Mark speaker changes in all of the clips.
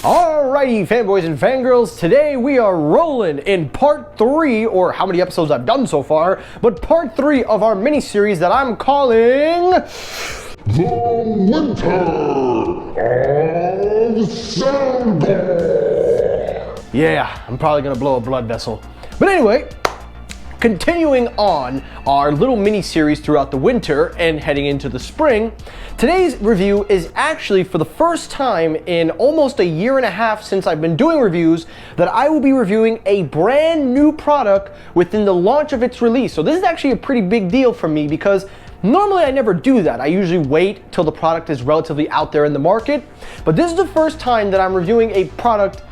Speaker 1: Alrighty, fanboys and fangirls, today we are rolling in part 3, or how many episodes I've done so far, but part 3 of our mini-series that I'm calling...
Speaker 2: The Winter of Soundcore!
Speaker 1: Yeah, I'm probably gonna blow a blood vessel. But anyway, continuing on our little mini-series throughout the winter and heading into the spring, today's review is actually for the first time in almost a year and a half since I've been doing reviews that I will be reviewing a brand new product within the launch of its release. So this is actually a pretty big deal for me because normally I never do that. I usually wait till the product is relatively out there in the market, but this is the first time that I'm reviewing a product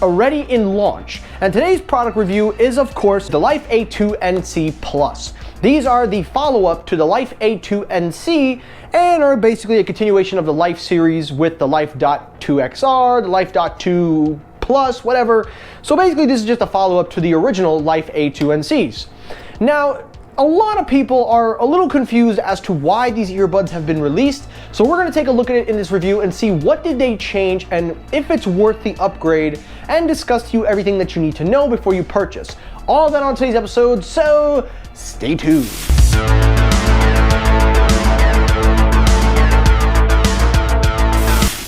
Speaker 1: already in launch. And today's product review is of course the Life A2 NC Plus. These are the follow-up to the Life A2 NC and are basically a continuation of the Life series with the Life.2XR, the Life.2 Plus, whatever. So basically this is just a follow-up to the original Life A2 NCs. Now, a lot of people are a little confused as to why these earbuds have been released, so we're going to take a look at it in this review and see what did they change and if it's worth the upgrade, and discuss to you everything that you need to know before you purchase. All of that on today's episode, so stay tuned.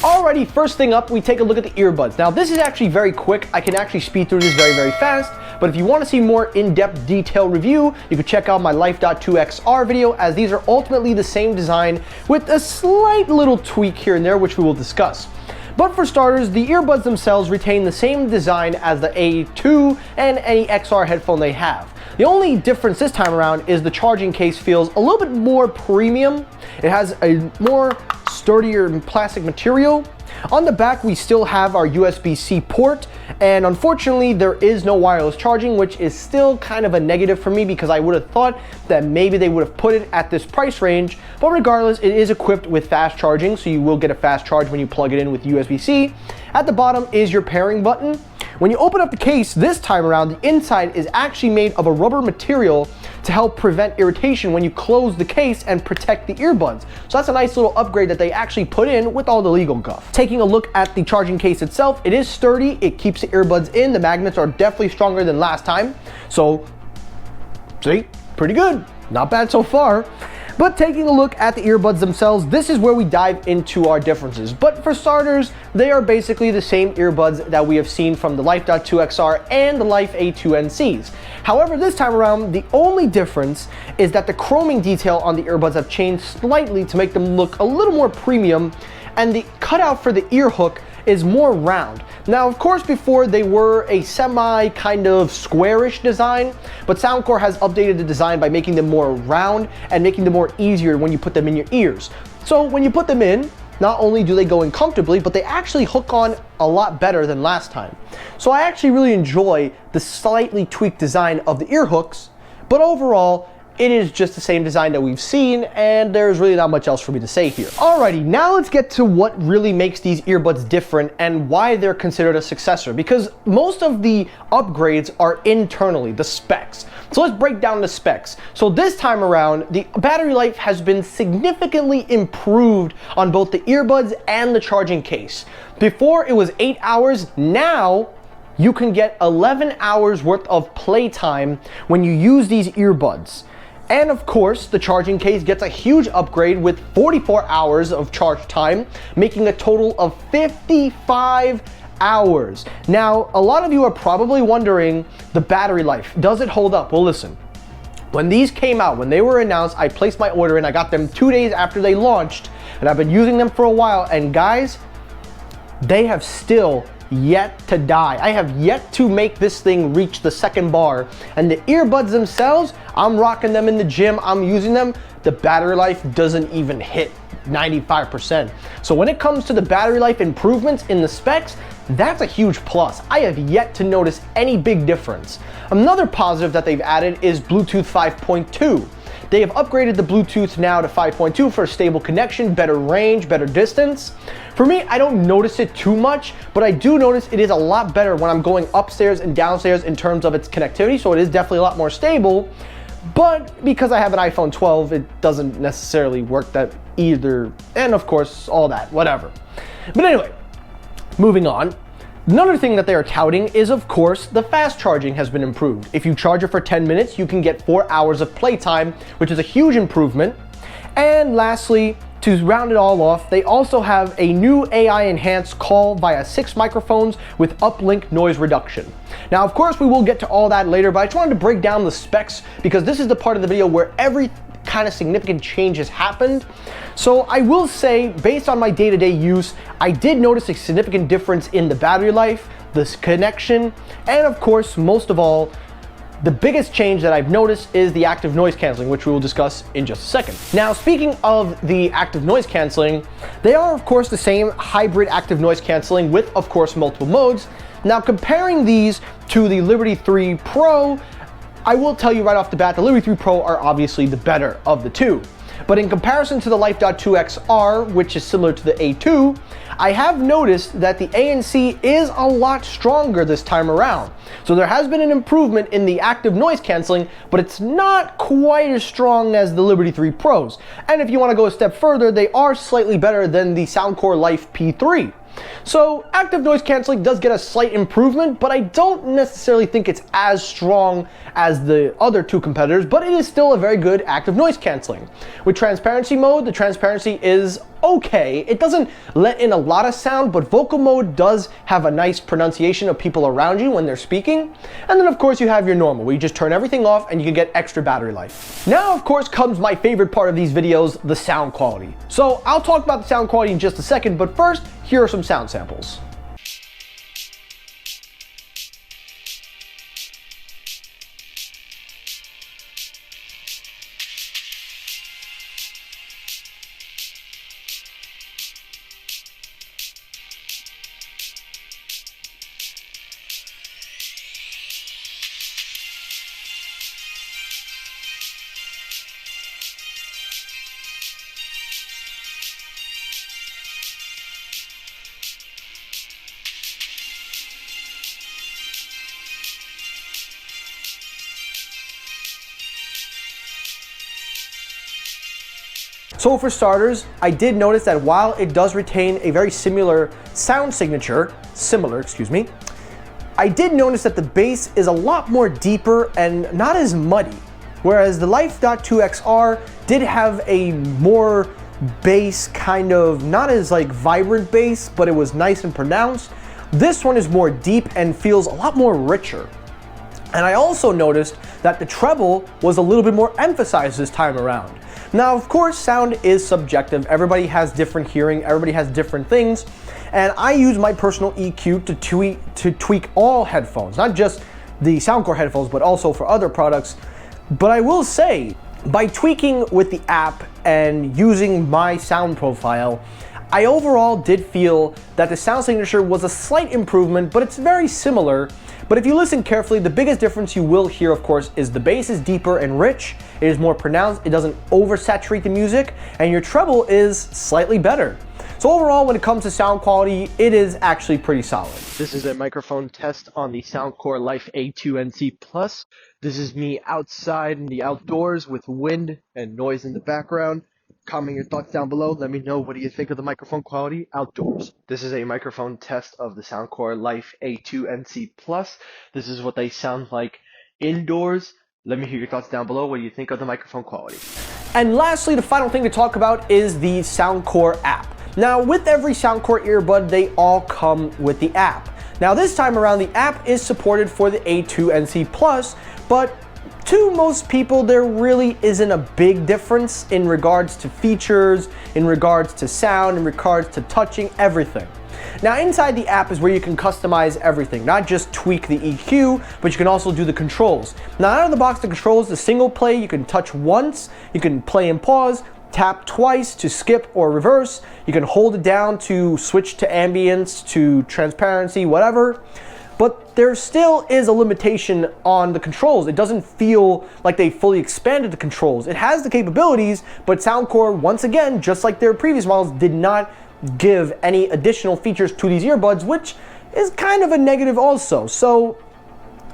Speaker 1: Alrighty, first thing up, we take a look at the earbuds. Now this is actually very quick. I can actually speed through this very, very fast. But if you want to see more in-depth detailed review, you can check out my Life.2XR video, as these are ultimately the same design with a slight little tweak here and there, which we will discuss. But for starters, the earbuds themselves retain the same design as the A2 and any XR headphone they have. The only difference this time around is the charging case feels a little bit more premium. It has a more sturdier plastic material. On the back, we still have our USB-C port, and unfortunately there is no wireless charging, which is still kind of a negative for me because I would have thought that maybe they would have put it at this price range. But regardless, it is equipped with fast charging, so you will get a fast charge when you plug it in with USB-C. At the bottom is your pairing button. When you open up the case this time around, the inside is actually made of a rubber material to help prevent irritation when you close the case and protect the earbuds. So that's a nice little upgrade that they actually put in with all the legal guff. Taking a look at the charging case itself, it is sturdy, it keeps the earbuds in, the magnets are definitely stronger than last time. So, see, pretty good, not bad so far. But taking a look at the earbuds themselves, this is where we dive into our differences. But for starters, they are basically the same earbuds that we have seen from the Life.2XR and the Life A2 NCs. However, this time around, the only difference is that the chroming detail on the earbuds have changed slightly to make them look a little more premium, and the cutout for the ear hook is more round. Now, of course, before they were a semi kind of squarish design, but Soundcore has updated the design by making them more round and making them more easier when you put them in your ears. So when you put them in, not only do they go in comfortably, but they actually hook on a lot better than last time. So I actually really enjoy the slightly tweaked design of the ear hooks, but overall, it is just the same design that we've seen, and there's really not much else for me to say here. Alrighty, now let's get to what really makes these earbuds different and why they're considered a successor, because most of the upgrades are internally, the specs. So let's break down the specs. So this time around, the battery life has been significantly improved on both the earbuds and the charging case. Before it was 8 hours, now you can get 11 hours worth of playtime when you use these earbuds. And of course, the charging case gets a huge upgrade with 44 hours of charge time, making a total of 55 hours. Now, a lot of you are probably wondering the battery life. Does it hold up? Well, listen. When these came out, when they were announced, I placed my order in. I got them 2 days after they launched, and I've been using them for a while. And guys, they have still yet to die. I have yet to make this thing reach the second bar, and the earbuds themselves, I'm rocking them in the gym, I'm using them, the battery life doesn't even hit 95%. So when it comes to the battery life improvements in the specs, that's a huge plus. I have yet to notice any big difference. Another positive that they've added is Bluetooth 5.2. They have upgraded the Bluetooth now to 5.2 for a stable connection, better range, better distance. For me, I don't notice it too much, but I do notice it is a lot better when I'm going upstairs and downstairs in terms of its connectivity, so it is definitely a lot more stable. But because I have an iPhone 12, it doesn't necessarily work that either, and of course, all that, whatever. But anyway, moving on. Another thing that they are touting is, of course, the fast charging has been improved. If you charge it for 10 minutes, you can get 4 hours of playtime, which is a huge improvement. And lastly, to round it all off, they also have a new AI-enhanced call via 6 microphones with uplink noise reduction. Now, of course, we will get to all that later, but I just wanted to break down the specs because this is the part of the video where every kind of significant change has happened. So I will say, based on my day-to-day use, I did notice a significant difference in the battery life, the connection, and of course, most of all, the biggest change that I've noticed is the active noise canceling, which we will discuss in just a second. Now, speaking of the active noise canceling, they are of course the same hybrid active noise canceling with, of course, multiple modes. Now, comparing these to the Liberty 3 Pro, I will tell you right off the bat, the Liberty 3 Pro are obviously the better of the two. But in comparison to the Life.2 XR, which is similar to the A2, I have noticed that the ANC is a lot stronger this time around. So there has been an improvement in the active noise canceling, but it's not quite as strong as the Liberty 3 Pros. And if you want to go a step further, they are slightly better than the Soundcore Life P3. So active noise canceling does get a slight improvement, but I don't necessarily think it's as strong as the other two competitors, but it is still a very good active noise canceling. With transparency mode, the transparency is okay. It doesn't let in a lot of sound, but vocal mode does have a nice pronunciation of people around you when they're speaking. And then of course you have your normal, where you just turn everything off and you can get extra battery life. Now of course comes my favorite part of these videos, the sound quality. So I'll talk about the sound quality in just a second, but first, here are some sound samples. So for starters, I did notice that while it does retain a very similar sound signature, I did notice that the bass is a lot more deeper and not as muddy. Whereas the Life.2 XR did have a more bass kind of, not as like vibrant bass, but it was nice and pronounced. This one is more deep and feels a lot more richer. And I also noticed that the treble was a little bit more emphasized this time around. Now, of course, sound is subjective. Everybody has different hearing, everybody has different things. And I use my personal EQ to tweak all headphones, not just the Soundcore headphones, but also for other products. But I will say, by tweaking with the app and using my sound profile, I overall did feel that the sound signature was a slight improvement, but it's very similar. But if you listen carefully, the biggest difference you will hear, of course, is the bass is deeper and rich, it is more pronounced, it doesn't oversaturate the music, and your treble is slightly better. So overall, when it comes to sound quality, it is actually pretty solid. This is a microphone test on the Soundcore Life A2NC Plus. This is me outside in the outdoors with wind and noise in the background. Comment your thoughts down below. Let me know, what do you think of the microphone quality outdoors? This is a microphone test of the Soundcore Life A2NC Plus. This is what they sound like indoors. Let me hear your thoughts down below. What do you think of the microphone quality? And lastly, the final thing to talk about is the Soundcore app. Now, with every Soundcore earbud, they all come with the app. Now, this time around, the app is supported for the A2NC Plus, but to most people, there really isn't a big difference in regards to features, in regards to sound, in regards to touching, everything. Now, inside the app is where you can customize everything, not just tweak the EQ, but you can also do the controls. Now, out of the box, the controls, the single play, you can touch once, you can play and pause, tap twice to skip or reverse, you can hold it down to switch to ambience, to transparency, whatever. But there still is a limitation on the controls. It doesn't feel like they fully expanded the controls. It has the capabilities, but Soundcore, once again, just like their previous models, did not give any additional features to these earbuds, which is kind of a negative also. So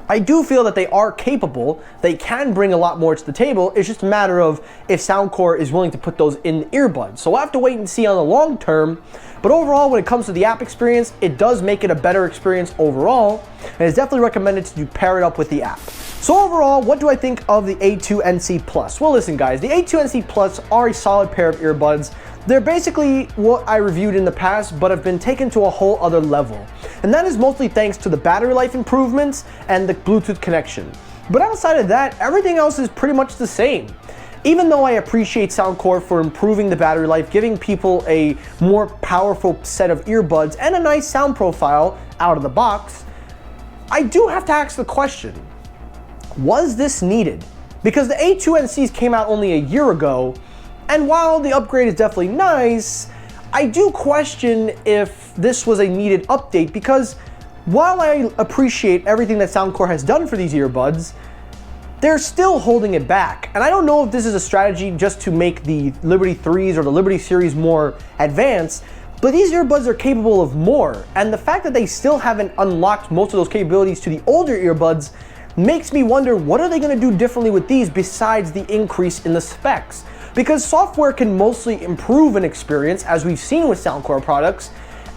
Speaker 1: I do feel that they are capable, they can bring a lot more to the table. It's just a matter of if Soundcore is willing to put those in earbuds. So we'll have to wait and see on the long term. But overall, when it comes to the app experience, it does make it a better experience overall, and it's definitely recommended to pair it up with the app. So overall, what do I think of the A2NC Plus? Well, listen guys, the A2NC Plus are a solid pair of earbuds. They're basically what I reviewed in the past, but have been taken to a whole other level. And that is mostly thanks to the battery life improvements and the Bluetooth connection. But outside of that, everything else is pretty much the same. Even though I appreciate Soundcore for improving the battery life, giving people a more powerful set of earbuds and a nice sound profile out of the box, I do have to ask the question, was this needed? Because the A2NCs came out only a year ago, and while the upgrade is definitely nice, I do question if this was a needed update, because while I appreciate everything that Soundcore has done for these earbuds, they're still holding it back. And I don't know if this is a strategy just to make the Liberty 3s or the Liberty series more advanced, but these earbuds are capable of more. And the fact that they still haven't unlocked most of those capabilities to the older earbuds makes me wonder, what are they gonna do differently with these besides the increase in the specs? Because software can mostly improve an experience, as we've seen with Soundcore products,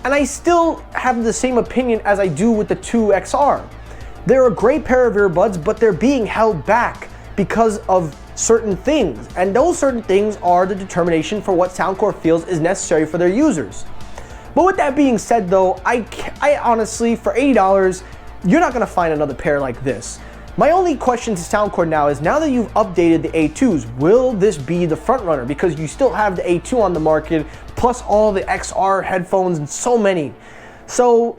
Speaker 1: and I still have the same opinion as I do with the 2XR. They're a great pair of earbuds, but they're being held back because of certain things, and those certain things are the determination for what Soundcore feels is necessary for their users. But with that being said though, I honestly, for $80, you're not gonna find another pair like this. My only question to Soundcore now is, now that you've updated the A2s, will this be the front runner? Because you still have the A2 on the market, plus all the XR headphones and so many. So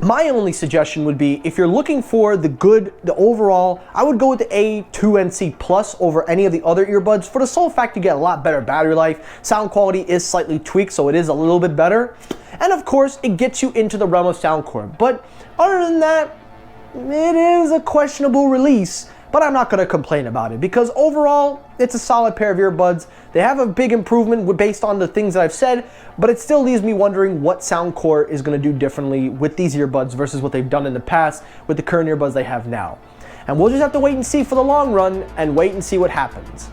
Speaker 1: my only suggestion would be, if you're looking for the overall, I would go with the A2NC Plus over any of the other earbuds, for the sole fact you get a lot better battery life, sound quality is slightly tweaked, so it is a little bit better, and of course it gets you into the realm of Soundcore. But other than that, it is a questionable release, but I'm not going to complain about it, because overall it's a solid pair of earbuds. They have a big improvement based on the things that I've said, but it still leaves me wondering what Soundcore is going to do differently with these earbuds versus what they've done in the past with the current earbuds they have now. And we'll just have to wait and see for the long run, and wait and see what happens.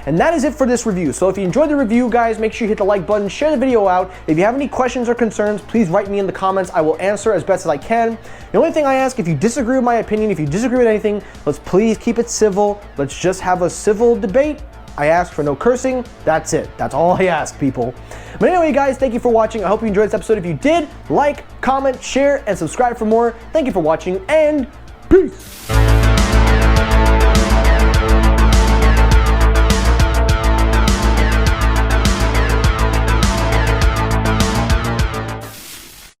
Speaker 1: And that is it for this review. So if you enjoyed the review, guys, make sure you hit the like button, share the video out. If you have any questions or concerns, please write me in the comments. I will answer as best as I can. The only thing I ask, if you disagree with my opinion, if you disagree with anything, let's please keep it civil. Let's just have a civil debate. I ask for no cursing. That's it. That's all I ask, people. But anyway, guys, thank you for watching. I hope you enjoyed this episode. If you did, like, comment, share, and subscribe for more. Thank you for watching, and peace.